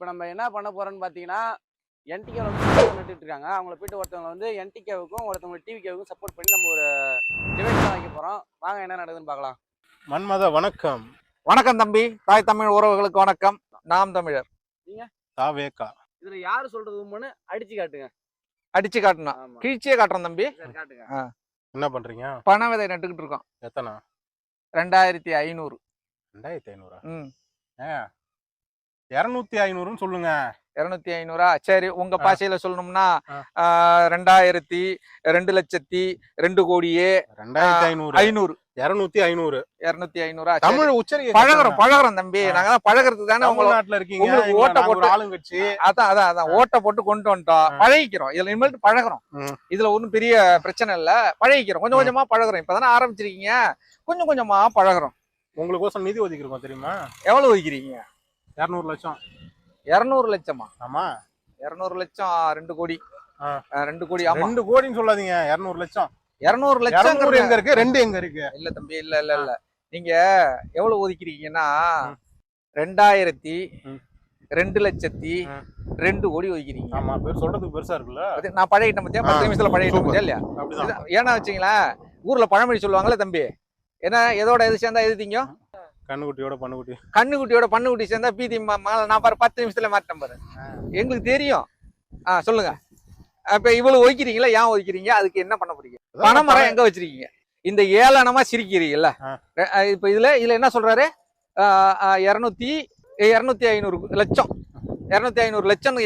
இப்போ நம்ம என்ன பண்ண போறோம்னு பார்த்தீங்கன்னா, என்டிகேல வந்து நட்டுட்டு இருக்காங்க. அவங்கள போயிட்டு ஒருத்தவங்க வந்து என்டிகேவுக்கும் ஒருத்தவங்க டிவிகேவுக்கும் சப்போர்ட் பண்ணி நம்ம ஒரு டிவைஸ் தான் வைக்க போறோம். வாங்க என்ன நடக்குதுன்னு பார்க்கலாம். மன்மத வணக்கம். வணக்கம் தம்பி. தாய் தமிழ் உறவுகளுக்கு வணக்கம். நாம் தமிழர். நீங்க தாவேக்கா. இதுல யாரு சொல்றது உண்மைன்னு அடிச்சு காட்டுங்க. அடிச்சு காட்டணும். ஆமா. கிழிச்சியே காட்டுறோம் தம்பி. சரி காட்டுங்க. என்ன பண்றீங்க? பண விதை நட்டுக்கிட்டு இருக்கோம். எத்தனை? 2500. 2500. ம். 200 சொல்லுங்க. 200 சரி, உங்க பாஷையில சொல்லணும்னா 2000 2 லட்சத்தி 2 கோடியே 2500 500 200 200 தமிழ் உச்சரிக்க பழகுறோம் தம்பி. நாங்க தான் பழகிறதுக்கு தானே தமிழ்நாட்டுல இருக்கீங்க. உங்களுக்கு ஓட்ட போட்டு ஆளுங்கட்சி அதான் ஓட்ட போட்டு கொண்டு வந்துட்டோம். பழகிக்கிறோம். இதுல இனிமேல் பழகுறோம். இதுல ஒன்றும் பெரிய பிரச்சனை இல்ல. பழகிக்கிறோம். கொஞ்சம் கொஞ்சமா பழகுறோம். இப்பதானே ஆரம்பிச்சிருக்கீங்க. கொஞ்சம் கொஞ்சமா பழகுறோம். உங்களுக்கோசம் நிதி ஒதுக்கிருக்கோம் தெரியுமா? எவ்வளவு ஒதுக்கிறீங்க? 200 லட்சம். 200 லட்சமா? ஆமா. 200 லட்சம் 2 கோடி. 2 கோடி. ஆமா, 2 கோடின்னு சொல்லாதீங்க. 200 லட்சம். 200 லட்சம் எங்க இருக்கு? 2 எங்க இருக்கு? இல்ல தம்பி, இல்ல நீங்க எவ்வளவு ஒதுக்கிறீங்கன்னா 2000 2 லட்சத்தி 2 கோடி ஒதுக்கிறீங்க. ஆமா, பேர் சொல்றதுக்கு பெருசா இருக்குல்ல. அது நான் பழகிட்டேன் பத்தியா? 10 நிமிஷத்துல பழகிட்டேன் பத்தியா இல்லையா? அப்படிதான். ஏன்னா வச்சுங்களேன், ஊர்ல பழமொழி சொல்லுவாங்கல்ல தம்பி, என்ன எதோட எது சேர்ந்தா எது திங்க? கண்ணுக்குட்டியோட பண்ணுக்குட்டி. கண்ணுக்குட்டியோட பண்ணுக்குட்டி சேர்ந்தா பீதி. நான் பாரு 10 நிமிஷத்துல மாட்டேன் பாரு. எங்களுக்கு தெரியும். சொல்லுங்க. இப்ப இவ்வளவு ஒதுக்கிறீங்களா? ஏன் ஒதுக்கிறீங்க? அதுக்கு என்ன பண்ண போறீங்க? பனைமரம் எங்க வச்சிருக்கீங்க? இந்த ஏளனமா சிரிக்கிறீங்கல்ல. இப்ப இதுல என்ன சொல்றாரு? 200 லட்சம் 200 லட்சம்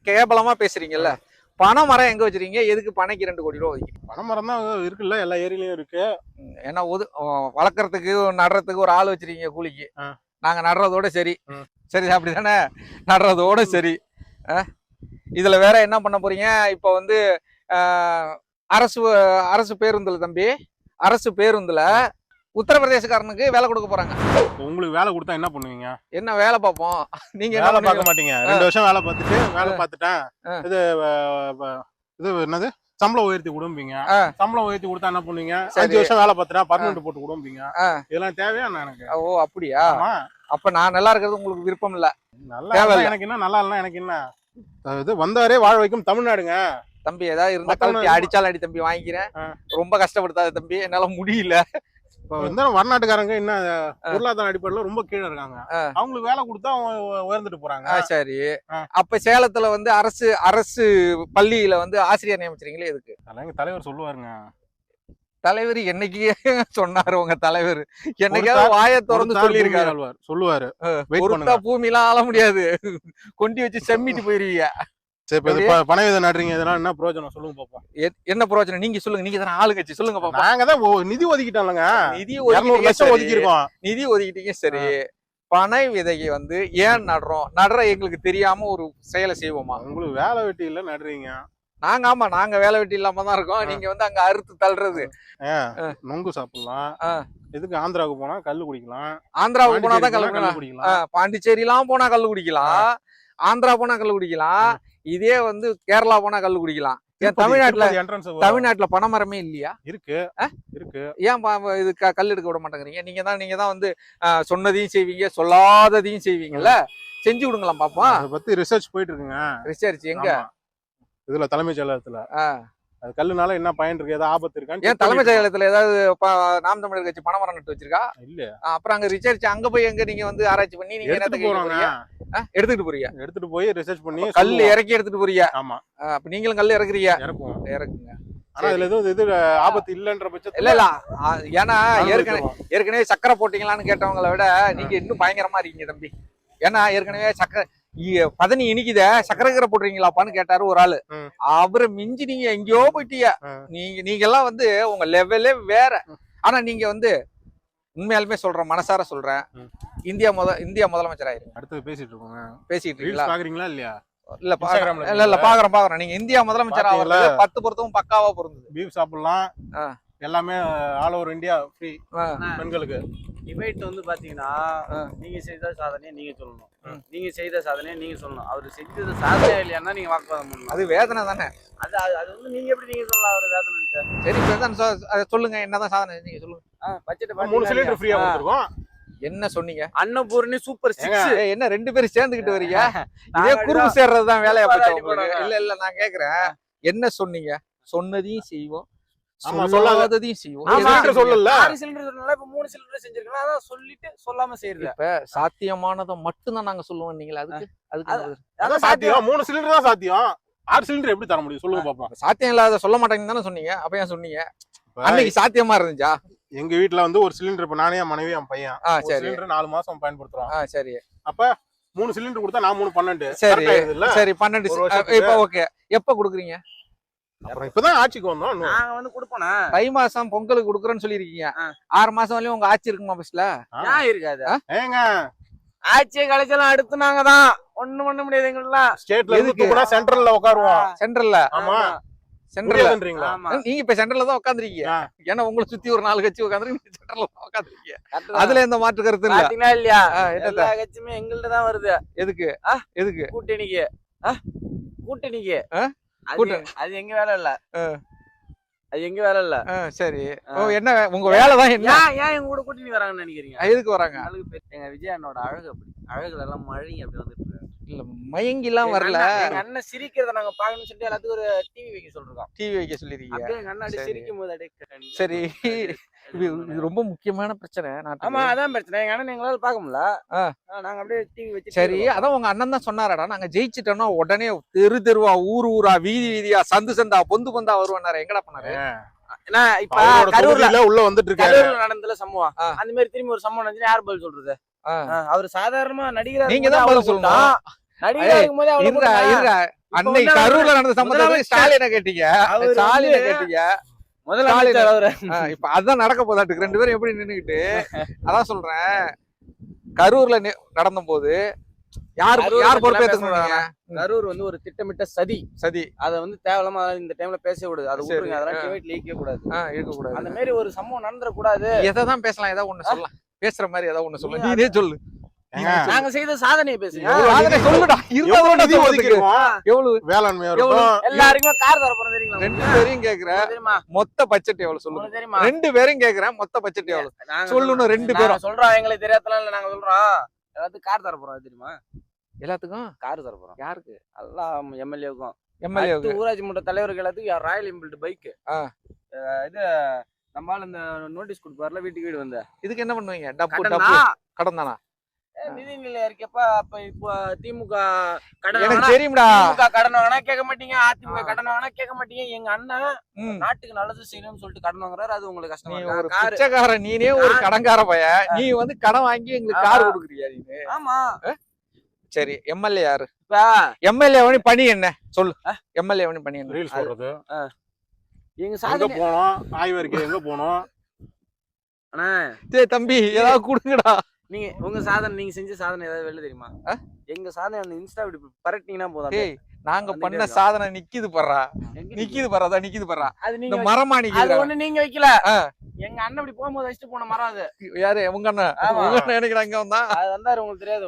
கேவலமா பேசுறீங்கல்ல. பனைமரம் எங்க வச்சிருக்கீங்க? எதுக்கு பனைக்கு 2 கோடி ரூபா ஒதுக்கிறீங்க? பனைமரம் தான் இருக்குல்ல, எல்லா ஏரியிலயும் இருக்கு. ஏன்னா வளர்க்கறதுக்கு நடுறதுக்கு ஒரு ஆள் வச்சிருக்கீங்க கூலிக்கு. நாங்க நடுறதோட சரி. சரி, அப்படிதானே? நடுறதோட சரி. இதுல வேற என்ன பண்ண போறீங்க? இப்ப வந்து அரசு பேருந்துல தம்பி, அரசு பேருந்துல உத்தரப்பிரதேசக்காரனுக்கு வேலை கொடுக்க போறாங்க. உங்களுக்கு வேலை கொடுத்தா என்ன பண்ணுவீங்க? என்ன வேலை பார்ப்போம்? நீங்க வேலை பார்க்க மாட்டீங்க. 2 வருஷம் வேலை பார்த்துட்டு வேலை பார்த்துட்டேன், இது என்னது சம்பளம் உயர்த்தி கொடுப்பீங்க. சம்பளம் உயர்த்தி கொடுத்தா என்ன பண்ணுவீங்க? 5 வருஷம் வேலை பார்த்துட்டா பர்மனன்ட் போட்டு கொடுப்பீங்க. இதெல்லாம் தேவையா எனக்கு? ஓ அப்படியா? அப்ப நான் நல்லா இருக்கிறது உங்களுக்கு விருப்பம் இல்ல. நல்லா எனக்கு என்ன, நல்லா இல்ல எனக்கு என்ன. இது வந்தாரே வாழ வைக்கும் தமிழ்நாடுங்க தம்பி. ஏதாவது இருந்தா கல்வி அடிச்சாலும் அடி தம்பி, வாங்கிக்கிறேன். ரொம்ப கஷ்டப்படுத்தாது தம்பி, என்னால முடியல. இப்ப வந்து வடநாட்டுக்காரங்க என்ன பொருளாதார அடிப்படையில ரொம்ப கீழே இருக்காங்க. அவங்களுக்கு வேலை கொடுத்தா உயர்ந்துட்டு போறாங்க. சரி, அப்ப சேலத்துல வந்து அரசு பள்ளியில வந்து ஆசிரியர் நியமிச்சிருங்களே எதுக்கு? தலைவர் சொல்லுவாருங்க. தலைவர் என்னைக்கு சொன்னாரு? உங்க தலைவர் என்னைக்காவது வாயை திறந்து சொல்லியிருக்காரு? சொல்லுவாரு. பொறுத்தா பூமி எல்லாம் ஆள முடியாது, கொண்டு வச்சு செம்மிட்டு போயிருவீங்க. பனை விதை நடுறீங்க, இதெல்லாம் என்ன பிரயோஜனம் சொல்லுங்க பாப்போம். என்ன பிரயோஜனம்? நீங்க சொல்லுங்க. நீங்க தானே ஆளுங்கட்சி, சொல்லுங்க பாப்போம். நாங்க தான் நிதி ஒதுக்கிட்டோம்லங்க. நிதி 200 லட்சம் ஒதுக்கிருக்கோம். நிதி ஒதுக்கிட்டீங்க சரி. பனை விதையை வந்து ஏன் நடுற எங்களுக்கு தெரியாம ஒரு செயலை செய்வோமா? உங்களுக்கு வேலை வெட்டி இல்ல நடுறீங்க. நாங்க வேலை வெட்டி இல்லாம தான் இருக்கோம். நீங்க வந்து அங்க அறுத்து தள்ளுறது. நொங்கு சாப்பிடலாம். எதுக்கு ஆந்திராவுக்கு போனா கல்லு குடிக்கலாம். ஆந்திராவுக்கு போனா தான் கல்லு குடிக்கலாம். பாண்டிச்சேரி எல்லாம் போனா கல்லு குடிக்கலாம். ஆந்திரா போனா கல்லு குடிக்கலாம். இதே வந்து கேரளா போனா கல்லு குடிக்கலாம். ஏன் தமிழ்நாட்டுல பனைமரமே இல்லையா? இருக்கு. ஏன் இது கல் எடுக்க விட மாட்டேங்கிறீங்க? நீங்க தான் வந்து சொன்னதையும் செய்வீங்க, சொல்லாததையும் செய்வீங்கல்ல. செஞ்சு விடுங்களாம் பாப்போம். அதை பத்தி ரிசர்ச் போயிட்டு இருக்குங்க. ரிசர்ச் எங்க? இதுல தலைமைச் செயலகத்துல. அது கல்லுனால என்ன பயன் இருக்கு, ஏதாவது ஆபத்து இருக்கான்னு. ஏன் தலைமைச் செயலகத்துல ஏதாவது நாம் தமிழர் கட்சி பனைமரம் நட்டு வச்சிருக்கா? இல்ல. அப்புறம் அங்க ரிசர்ச் அங்க போய் எங்க நீங்க வந்து ஆராய்ச்சி பண்ணி நீங்க எடுத்துட்டு போறீங்க? எடுத்துட்டு போய் ரிசர்ச் பண்ணி கல்லு இறக்கி எடுத்துட்டு போறீங்க. ஆமா. அப்ப நீங்களும் கல்லு இறக்குறீங்க? இறக்குங்க. ஆனா இதுல எதுவும் இது ஆபத்து இல்லன்ற பட்சத்துல இல்ல. ஏன்னா ஏற்கனவே சக்கரை போட்டீங்களான்னு கேட்டவங்களை விட நீங்க இன்னும் பயங்கரமா இருக்கீங்க தம்பி. ஏன்னா ஏற்கனவே சக்கரை பதனி இனிக்குத சக்கரை போடுறீங்களாப்பான்னு கேட்டாரு ஒரு ஆளு. அவரை மிஞ்சி நீங்க எங்கேயோ போயிட்டீங்க. நீங்க எல்லாம் வந்து உங்க லெவலே வேற. ஆனா நீங்க வந்து உண்மையாலுமே சொல்றேன், மனசார சொல்றேன், இந்தியா முதலமைச்சர் ஆயிரும். அடுத்து பேசிட்டு இருக்கோங்க. பேசிட்டு இருக்கீங்களா? பாக்குறீங்களா இல்லையா? இல்ல பாக்குறேன். நீங்க இந்தியா முதலமைச்சர் ஆகல 10 பொருத்தமும் பக்காவா பொருந்தது. பீஃப் சாப்பிடலாம், எல்லாமே ஆல் ஓவர் இந்தியா ஃப்ரீ பெண்களுக்கு. டிபேட் வந்து பாத்தீங்கன்னா, நீங்க செய்த சாதனையை நீங்க சொல்லணும், நீங்க செய்த சாதனையை நீங்க சொல்லணும். அவர் செஞ்சது சாதனையா இல்லையான்னா நீங்க வாக்குவாதம் பண்ணணும். அது வேதனை தானே. அது வந்து நீங்க எப்படி நீங்க சொல்லலாம் அவர் வேதனை? சரி, சொல்லுங்க. என்னதான் சாதனை நீங்க சொல்லுங்க. பட்ஜெட் 3 சிலிண்டர் ஃப்ரீயா கொடுத்துருக்கோம். என்ன சொன்னீங்க? அன்னபூர்ணி சூப்பர் 6. என்ன 2 பேரும் சேர்ந்துகிட்டு வரீங்க? இதே குறும்பு சேர்றதுதான் வேலையா போச்சு உங்களுக்கு. இல்ல நான் கேக்குறேன், என்ன சொன்னீங்க? சொன்னதையும் செய்வோம், சொல்லாததையும் செய்வோம். சொல்லல 6 சிலிண்டர் சொன்னால இப்ப 3 சிலிண்டர் செஞ்சிருக்கலாம். அதான் சொல்லிட்டு சொல்லாம செய்யறது. இப்ப சாத்தியமானதை மட்டும் தான் நாங்க சொல்லுவோம். நீங்களா அதுக்கு அதான் சாத்தியம். 3 சிலிண்டர் தான் சாத்தியம். 6 சிலிண்டர் எப்படி தர முடியும் சொல்லுங்க பாப்போம். சாத்தியம் இல்லாத சொல்ல மாட்டேங்கன்னு தானே சொன்னீங்க. அப்ப ஏன் சொன்னீங்க? அன்னைக்கு சாத்தியமா இருந்துச்சா? எங்க வீட்டுல வந்து ஒரு சிலிண்டர் இப்ப நானே, என் மனைவி, என் பையன் சிலிண்டர் 4 மாசம் பயன்படுத்துறோம். சரி. அப்ப 3 சிலிண்டர் கொடுத்தா நான் 3 12. சரி சரி 12. இப்ப ஓகே. எப்ப குடுக்குறீங்க? அப்புறம் இப்பதான் ஆட்சிக்கு வந்தோம். நாங்க வந்து கொடுப்போம். தை மாசம் பொங்கலுக்கு குடுக்குறேன்னு சொல்லிருக்கீங்க. 6 மாசம் வரையும் உங்க ஆட்சி இருக்குமா பஸ்ல? ஏன் இருக்காது? ஏங்க ஆட்சியை கலைச்சலாம் அடுத்து நாங்க தான் ஒண்ணும் பண்ண முடியாது. எங்கெல்லாம் ஸ்டேட்ல இருந்து கூட சென்ட்ரல்ல உட்காருவோம். சென்ட்ரல்ல? ஆமா சென்ட்ரல்ன்றீங்களா? ஆமா. நீங்க இப்ப சென்ட்ரல்ல தான் உட்கார்ந்திருக்கீங்க. ஏன்னா உங்களை சுத்தி ஒரு 4 கட்சி உட்கார்ந்திருக்கு, சென்ட்ரல்ல தான் உட்கார்ந்திருக்கீங்க. அதுல எந்த மாற்று கருத்து இல்ல. பாத்தீங்களா இல்லையா? எல்லா கட்சியுமே எங்கள்ட்ட தான் வருது. எதுக்கு? எதுக்கு? கூட்டணிக்கு. கூட்டணிக்கு. அது எங்க வேலை இல்ல. அது எங்க வேலை இல்ல. சரி. என்ன உங்க வேலைதான் என்ன? ஏன் எங்க கூட கூட்டணி வராங்கன்னு நினைக்கிறீங்க? எதுக்கு வராங்க? எங்க விஜய் அண்ணோட அழகு அப்படி. அழகுல எல்லாம் மழை அப்படி வந்துட்டு இருக்கு. இல்ல மயங்கி எல்லாம் வரல. எங்க அண்ணன் சிரிக்கிறத நாங்க பாக்கணும்னு சொல்லிட்டு எல்லாத்துக்கும் ஒரு டிவி வைக்க சொல்றோம். டிவி வைக்க சொல்லிருக்கீங்க. அப்படியே எங்க அண்ணன் அப்படி சிரிக்கும் போது அப்படியே. சரி, இது ரொம்ப முக்கியமான பிரச்சனை. ஆமா அதான் பிரச்சனை. எங்க அண்ணன் எங்களால பாக்க முடியல. நாங்க அப்படியே டிவி வச்சு. சரி, அதான் உங்க அண்ணன் தான் சொன்னாரடா, நாங்க ஜெயிச்சிட்டோம்னா உடனே தெரு தெருவா, ஊர் ஊரா, வீதி வீதியா, சந்து சந்தா, பொந்து பொந்தா வருவாரு. எங்கடா பண்ணாரு? இப்ப கரூர்ல உள்ள வந்துட்டு இருக்காரு. கரூர்ல நடந்ததுல சம்பவம். அந்த மாதிரி திரும்பி ஒரு சம்பவம் நடந்துச்சு. யார் பதில் சொல்றது? அவர் சாதாரணமா நடிகரா நீங்க தான் பதில் சொல்லணும். நடிகரா இருக்கும்போது அன்னைக்கு கரூர்ல நடந்த சம்பவம் ஸ்டாலினை கேட்டீங்க. ஸ்டாலினை கேட்டீங்க. முதல்ல அவரு இப்ப அதான் நடக்க போதாட்டுக்கு 2 பேரும் எப்படி நின்னுகிட்டு. அதான் சொல்றேன், கரூர்ல நடந்த போது யார் பொறுப்பேற்றுங்க? கரூர் வந்து ஒரு திட்டமிட்ட சதி. அத வந்து தேவையில்லாம இந்த டைம்ல பேச கூடாது. அதை விட்டுருங்க. அதெல்லாம் டிவைட்ல ஈக்க கூடாது. இருக்கக்கூடாது. அந்த மாதிரி ஒரு சம்பவம் நடந்துட கூடாது. எதான் பேசலாம், ஏதாவது ஒண்ணு சொல்லலாம். பேசுற மாதிரி ஏதாவது ஒண்ணு சொல்லலாம். நீனே சொல்லு. நாங்க செய்த சாதனையை பேசுங்க. சொல்லுடா. எவ்வளவு வேளாண்மை எல்லாருக்குமே கார் தர போறோம் தெரியுங்களா? 2 பேரையும் கேக்குறேன். தெரியுமா? மொத்த பட்ஜெட் எவ்வளவு சொல்லுங்க? தெரியுமா? 2 பேரையும் கேக்குறேன். மொத்த பட்ஜெட் எவ்வளவு சொல்லணும்? 2 பேரும் சொல்றோம். எங்களுக்கு தெரியாதலாம் இல்ல, நாங்க சொல்றோம். எல்லாத்துக்கும் கார் தர போறோம். தெரியுமா? எல்லாத்துக்கும் கார் தர போறோம். யாருக்கு? எல்லாம் எம்எல்ஏவுக்கும். ஊராட்சி மன்ற தலைவர்கள் எல்லாத்துக்கும் ராயல் என்ஃபீல்டு பைக். இது நம்மளால இந்த நோட்டீஸ் கொடுப்பாருல, வீட்டுக்கு வீடு வந்த. இதுக்கு என்ன பண்ணுவீங்க? டப்பு கடன் தானா? நிதிநிலை இருக்கப்ப அப்ப இப்போ திமுக கடன் எனக்கு தெரியும்டா. திமுக கடன் வாங்கினா கேட்க மாட்டீங்க, அதிமுக கடன் வாங்கினா கேட்க மாட்டீங்க. எங்க அண்ணன் நாட்டுக்கு நல்லது செய்யணும்னு சொல்லிட்டு கடன் வாங்குறாரு. அது உங்களுக்கு கஷ்டமா இருக்கு. பிச்சைக்காரன் நீனே, ஒரு கடன்கார பையன். நீ வந்து கடன் வாங்கி எங்களுக்கு கார் கொடுக்குறியா நீ? ஆமா. சரி, எம்எல்ஏ யாரு? எம்எல்ஏ பணி என்ன சொல்லு? எம்எல்ஏ பணி என்ன? ரீல்ஸ் போடுறது. எங்க சாதனை போனோம், ஆய்வறிக்கை எங்க போனோம். அண்ணா தம்பி ஏதாவது கொடுங்கடா. நீங்க உங்க சாதனை, நீங்க செஞ்ச சாதனை ஏதாவது வெளில தெரியுமா? எங்க சாதனை அந்த இன்ஸ்டா இப்படி பரட்டிங்கன்னா போதும். நாங்க பண்ண சாதனை நிக்குது பண்றா. இந்த மரமா நிக்குது. அது ஒண்ணு நீங்க வைக்கல. எங்க அண்ணன் இப்படி போகும்போது வச்சுட்டு போன மரம் அது. யாரு? உங்க அண்ணன்? உங்க அண்ணன் நினைக்கிறேன் அங்க வந்தா. அது வந்தாரு, உங்களுக்கு தெரியாது.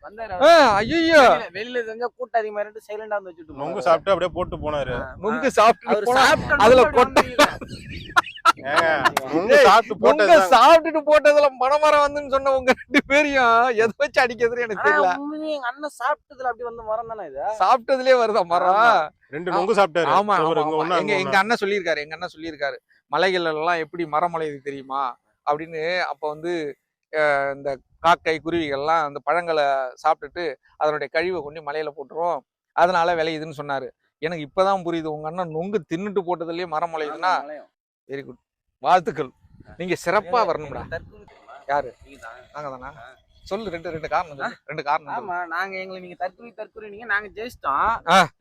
வந்தாரு. ஐயோ, வெளியில செஞ்சா கூட்டம் அதிகமா இருந்து சைலண்டா வந்து வச்சுட்டு நொங்கு சாப்பிட்டு அப்படியே போட்டு போனாரு. நொங்கு சாப்பிட்டு அதுல கொட்டை சாப்பிட்டுட்டு போட்டதுல மரமரம் வந்துன்னு சொன்ன உங்க 2 பேரையும் எதை வச்சு அடிக்கிறது எனக்கு தெரியல. எங்க அண்ணன் சாப்பிட்டதுல அப்படி வந்த மரம் தானே இது? சாப்பிட்டதுலயே வருதா மரம்? 2 நொங்கு சாப்பிட்டாரு. ஆமா, எங்க அண்ணன் சொல்லியிருக்காரு. மலைகள் எல்லாம் எப்படி மரம் முளையுது தெரியுமா அப்படின்னு. அப்ப வந்து இந்த காக்கை, குருவிகள்லாம் அந்த பழங்களை சாப்பிட்டுட்டு அதனுடைய கழிவை கொண்டு மலையில போட்டுரும், அதனால விளையுதுன்னு சொன்னாரு. எனக்கு இப்பதான் புரியுது, உங்க அண்ணன் நொங்கு தின்னுட்டு போட்டதுலயே மரம் முளையுதுன்னா. வெரி குட், வாழ்த்துக்கள். நீங்க சிறப்பா வரணும்டா. யாரு? நாங்க தானா? சொல்லு. 2 காரணம் சொல்லு. 2 காரணம். ஆமா, நாங்க எங்களை நீங்க தற்கொலை நீங்க நாங்க ஜெயிச்சிட்டோம்.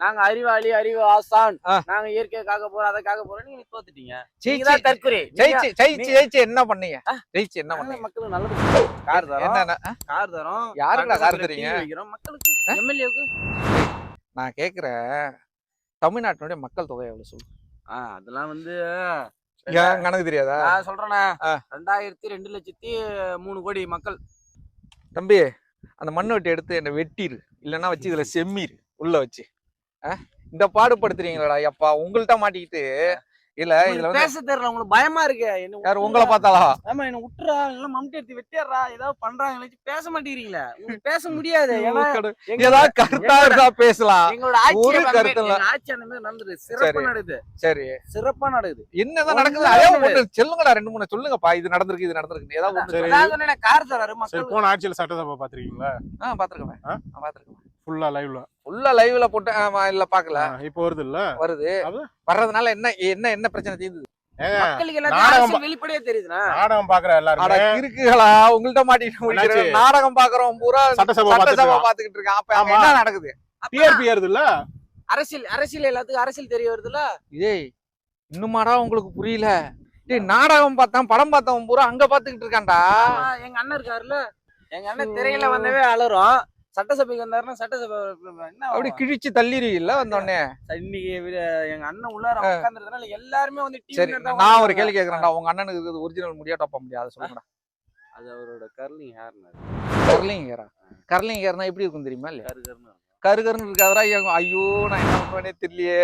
நாங்க அறிவாளி, அறிவு ஆசான், நாங்க இயற்கைக்காக போறோம், அதற்காக போறோம். நீங்க தோத்துட்டீங்க. ஜெயிச்சு என்ன பண்ணீங்க? ஜெயிச்சு என்ன பண்ணீங்க? மக்களுக்கு நல்லது. கார் தரோம். கார் தரோம். யாருடா கார் தரீங்க? மக்களுக்கு, எம்எல்ஏவுக்கு. நான் கேக்குறேன், தமிழ்நாட்டினுடைய மக்கள் தொகை எவ்வளவு சொல்லு? அதெல்லாம் வந்து கணக்கு தெரியாதா? நான் சொல்றேன், 2002,03 கோடி மக்கள். தம்பி, அந்த மண்ணை வெட்டி எடுத்து என்ன வெட்டிரு, இல்லைன்னா வச்சு இதுல செம்மீர் உள்ள வச்சு இந்த பாடுபடுத்துறீங்களா? எப்பா உங்கள்ட்ட மாட்டிக்கிட்டு இல்ல இதுல வந்து பேச தெரியல, உங்களுக்கு பயமா இருக்கு. யாரு உங்களை பார்த்தாளா? ஆமா, என்ன விட்டுறா, இல்ல மம்டி எடுத்து வெட்டிடுறா, ஏதாவது பண்றாங்க, பேச மாட்டேங்கிறீங்களா? உங்களுக்கு பேச முடியாது. ஏன்னா ஏதாவது கருத்தா இருந்தா பேசலாம். எங்களோட ஆட்சி ஒரு கருத்து இல்ல. ஆட்சி அந்த மாதிரி நடந்துது, சிறப்பா நடக்குது. சரி, சிறப்பா நடக்குது. என்னதான் நடக்குது? அதே ஒண்ணு சொல்லுங்கடா, 2 3 சொல்லுங்கப்பா. இது நடந்திருக்கு, இது நடந்திருக்கு, ஏதாவது ஒண்ணு. கார் தராரு சரி, மக்கள். போன ஆட்சியில சட்டசபை பாத்திருக்கீங்களா? பாத்துருக்கேன், பாத்துருக்கேன். ஃபுல்லா லைவ்ல லைவ்ல போட்டு இல்ல பாக்கல. இப்போ வருது இல்ல, வருது. வர்றதுனால என்ன என்ன என்ன பிரச்சனை தீர்ந்தது? மக்களுக்கு எல்லாத்தையும் வெளிப்படையா தெரியுதுனா? நாடகம் பாக்குற எல்லாரும் இருக்குகளா? உங்கள்ட்ட மாட்டிட்டு நாடகம் பாக்குறோம் பூரா சட்டசபை பாத்துக்கிட்டு இருக்கான். அப்ப என்ன நடக்குது? டிஆர்பி ஏறுது இல்ல, அரசியல் எல்லாத்துக்கும் அரசியல் தெரிய வருது இல்ல. ஏய், இன்னுமாடா உங்களுக்கு புரியல? டேய், நாடகம் பார்த்தான், படம் பார்த்தவன் பூரா அங்க பாத்துக்கிட்டு இருக்கான்டா. எங்க அண்ணன் இருக்காருல்ல, எங்க அண்ணன் திரையில வந்தவே அலறும். சட்டசபைக்கு வந்தாருன்னா சட்டசபை என்ன அப்படி கிழிச்சு தள்ளிடுவீல்ல வந்தோடனே. இன்னைக்கு எங்க அண்ணன் உள்ளார உட்கார்ந்துறதுனால எல்லாருமே வந்து சரி, நான் ஒரு கேள்வி கேக்குறேன்டா. உங்க அண்ணனுக்கு இருக்குது ஒரிஜினல் முடியா டாப் முடியாது சொல்லுங்கடா. அது அவரோட கர்லிங் ஹேர்னா. கர்லிங் ஹேரா? கர்லிங் ஹேர்னா எப்படி இருக்கும் தெரியுமா? இல்ல கருகருன்னு இருக்காதரா? ஐயோ, நான் என்ன பண்ணுவேனே தெரியலையே.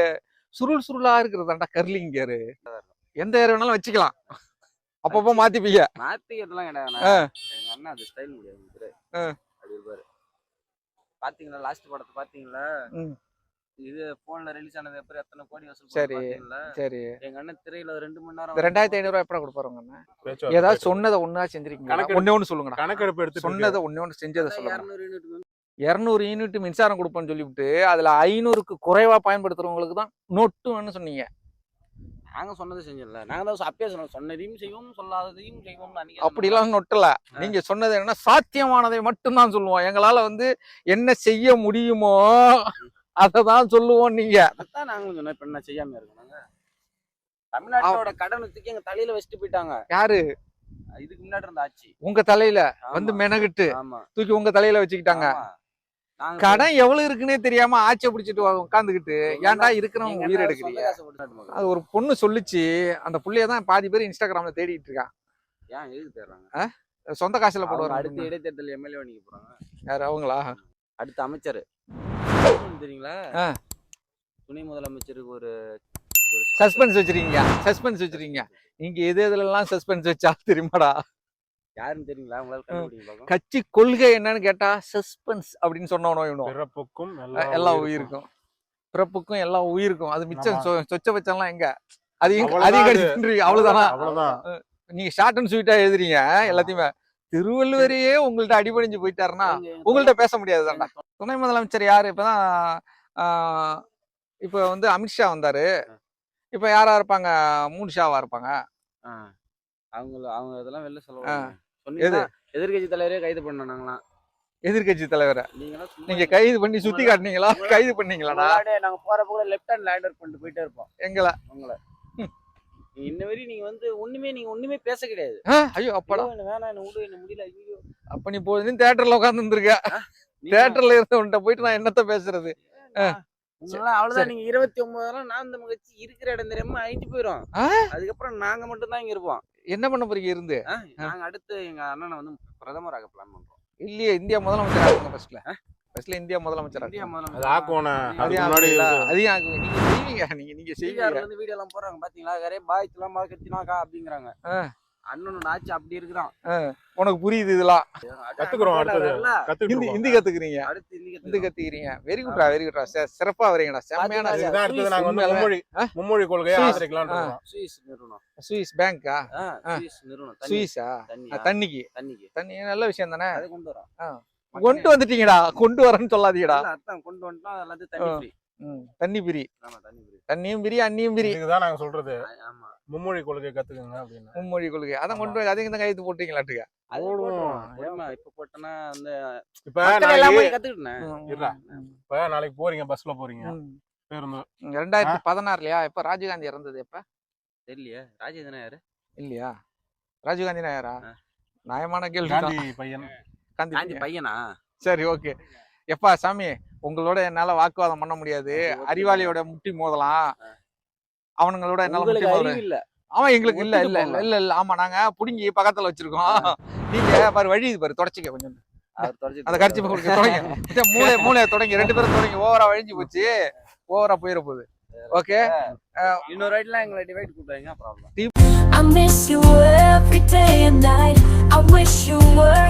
சுருள் சுருளா இருக்கிறதாண்டா கர்லிங் ஹேர். எந்த ஹேர் வேணாலும் வச்சுக்கலாம், அப்பப்போ மாத்திப்பீங்க. மாத்திக்கிறதுலாம் கிடையாது. எங்க அண்ணன் அது ஸ்டைல் முடியாது. அப்படி இருப்பாரு. பாத்தீங்களா லாஸ்ட் படத்தை பாத்தீங்களா? இது போன்ல ரிலீஸ் ஆனது அப்புறம் எத்தனை கோடி வசூல்? சரி சரி. எங்க அண்ணன் திரையில 2 மணி நேரம் 2500 ரூபாய் எப்படா கொடுப்பாரு உங்க அண்ணன்? ஏதாவது சொன்னதை ஒண்ணா செஞ்சிருக்கீங்க? ஒண்ணு சொல்லுங்க. கணக்கெடுப்பு எடுத்து சொன்னதை ஒண்ணு செஞ்சதை சொல்லுங்க. 200 யூனிட் மின்சாரம் கொடுப்போம்னு சொல்லிவிட்டு அதுல 500க்கு குறைவா பயன்படுத்துறவங்களுக்கு தான் நொட்டுன்னு சொன்னீங்க. நாங்க சொன்னதை செஞ்சோம்ல, நாங்க தான் அப்பயே சொன்னோம், சொன்னதையும் செய்வோம் சொல்லாததையும் செய்வோம். அப்படிலாம் நொட்டல. நீங்க சொன்னது என்ன? சாத்தியமானதை மட்டும்தான் சொல்லுவோம். எங்களால வந்து என்ன செய்ய முடியுமோ அததான் சொல்லுவோம். நீங்க அதான் நாங்களும் சொன்னோம். இப்ப என்ன செய்யாம இருக்கோம்? தமிழ்நாட்டோட கடனுக்கு எங்க தலையில வச்சுட்டு போயிட்டாங்க. யாரு? இதுக்கு முன்னாடி இருந்த ஆட்சி உங்க தலையில வந்து மெனகிட்டு தூக்கி உங்க தலையில வச்சுக்கிட்டாங்க. கடன் எவ்வளவு இருக்குன்னே தெரியாம ஆட்சியை பிடிச்சிட்டு உட்காந்துக்கிட்டு ஏன்டா இருக்கிறவங்க உயிர் எடுக்கிறீங்க? அது ஒரு பொண்ணு சொல்லிச்சு. அந்த புள்ளையதான் பாதி பேர் இன்ஸ்டாகிராம்ல தேடிட்டு இருக்கான். ஏன் எதுக்கு தேடுறாங்க? சொந்த காசுல போடுவாங்க. அடுத்த இடைத்தேர்தல் எம்எல்ஏ நிக்க போறாங்க. யாரு அவங்களா? அடுத்த அமைச்சர் தெரியுங்களா? துணை முதலமைச்சருக்கு ஒரு சஸ்பென்ஸ் வச்சிருக்கீங்க. சஸ்பென்ஸ் வச்சிருக்கீங்க. நீங்க எது எதுலாம் சஸ்பென்ஸ் வச்சா தெரியுமாடா? யாருன்னு தெரியுங்களா? உங்களால கண்டுபிடிக்க கட்சி கொள்கை என்னன்னு கேட்டா சஸ்பென்ஸ் அப்படின்னு சொன்னோம். பிறப்புக்கும் எல்லா உயிருக்கும், பிறப்புக்கும் எல்லா உயிருக்கும். அது மிச்சம் சொச்ச பச்சம்லாம் எங்க? அதையும் அவ்வளவுதானா? நீங்க ஷார்ட் அண்ட் ஸ்வீட்டா எழுதுறீங்க எல்லாத்தையுமே. திருவள்ளுவரையே உங்கள்ட்ட அடிபடிஞ்சு போயிட்டாருன்னா உங்கள்ட்ட பேச முடியாதுதான்டா. துணை முதலமைச்சர் யாரு? இப்பதான் இப்ப வந்து அமித்ஷா வந்தாரு. இப்ப யாரா இருப்பாங்க? மூன்ஷாவா இருப்பாங்க. அவங்க இதெல்லாம் வெளில சொல்லுவாங்க. எதிர்கட்சி தலைவரே கைது பண்ணாங்களாம். எதிர்கட்சி தலைவரை நீங்க கைது பண்ணி சுத்தி காட்டினீங்களா? கைது பண்ணீங்களாடா? நாங்க போறப்ப கூட லெஃப்ட் ஹேண்ட் லேண்டர் பண்ணிட்டு போயிட்டே இருப்போம். எங்களை உங்களை இன்ன வரையும் நீங்க வந்து ஒண்ணுமே பேச கிடையாது. ஐயோ அப்படா வேணாம், என்ன விடு, என்ன முடியல. ஐயோ அப்ப நீ போய் தியேட்டர்ல உட்கார்ந்து இருந்திருக்க. தியேட்டர்ல இருந்தவன்ட்ட போயிட்டு நான் என்னத்த பேசுறது? அவ்வளவுதான். நீங்க 29 நான் இந்த கட்சி இருக்கிற இடம் தெரியாம அழிஞ்சு போயிரும். அதுக்கப்புறம் நாங்க மட்டும் தான் இங்க இருப்போம். என்ன பண்ண போறீங்க இருந்து? நாங்க அடுத்து எங்க அண்ணனை வந்து பிரதமராக பிளான் பண்றோம். இல்லையே, இந்தியா முதலமைச்சர் ஆகுங்க. ஃபர்ஸ்ட்ல இந்தியா முதலமைச்சர் நீங்க செய்வீங்க. வீடியோ எல்லாம் போடுறாங்க பாத்தீங்களா? நிறைய பாய்ஸ் எல்லாம் கத்தினாக்கா அப்படிங்கிறாங்க. அண்ணனோட ஆட்சி அப்படி இருக்கிறான். உனக்கு புரியுது? இதெல்லாம் கத்துக்கிறோம். ஹிந்தி கத்துக்கிறீங்க. ஹிந்தி கத்துக்கிறீங்க. வெரி குட்ரா, வெரி குட்ரா. சிறப்பா வரீங்கடா. செம்மையான. மும்மொழி கொள்கையை ஆதரிக்கலாம். சுவிஸ் பேங்கா? சுவிஸா? தண்ணிக்கு தண்ணி நல்ல விஷயம் தானே. கொண்டு வந்துட்டீங்கடா. கொண்டு வரேன்னு சொல்லாதீங்கடா. கொண்டு வந்துட்டோம். எல்லாத்தையும் தண்ணி பிரி. தண்ணியும் பிரி, அண்ணியும் பிரி. இதுதான் நாங்க சொல்றது. மும்மொழி கொள்கை கத்துக்கங்க அப்படின்னு. மும்மொழி கொள்கை அதான் கொண்டு அதையும் தான் கைது போட்டீங்களாட்டுக்க. இப்ப போட்டனா அந்த இப்ப நாளைக்கு போறீங்க, பஸ்ல போறீங்க, பேருந்து 2016லயா? எப்ப ராஜீவ்காந்தி இறந்தது? எப்ப தெரியலையா? ராஜீவ்காந்தி யாரு? இல்லையா? ராஜீவ்காந்தி யாரா? நியாயமான கேள்வி. காந்தி பையனா? சரி, ஓகே. எப்பா சாமி, உங்களோட என்னால வாக்குவாதம் பண்ண முடியாது. அறிவாளியோட முட்டி மோதலாம், அவனுங்களோட என்னால முட்டி மோதல. அவன் எங்களுக்கு இல்ல இல்ல இல்ல இல்ல இல்ல. ஆமா, நாங்க புடுங்கி பக்கத்துல வச்சிருக்கோம். நீங்க பாரு, வழி இது பாரு, தொடச்சிக்க கொஞ்சம். அதை கடிச்சு மூளைய தொடங்கி 2 பேரும் தொடங்கி ஓவரா வழிஞ்சு போச்சு. ஓவரா போயிட போகுது. ஓகே இன்னொரு ரைட்லாம் எங்களை டிவைட் கூப்பிடுங்க problem. I miss you every day and night. I wish you were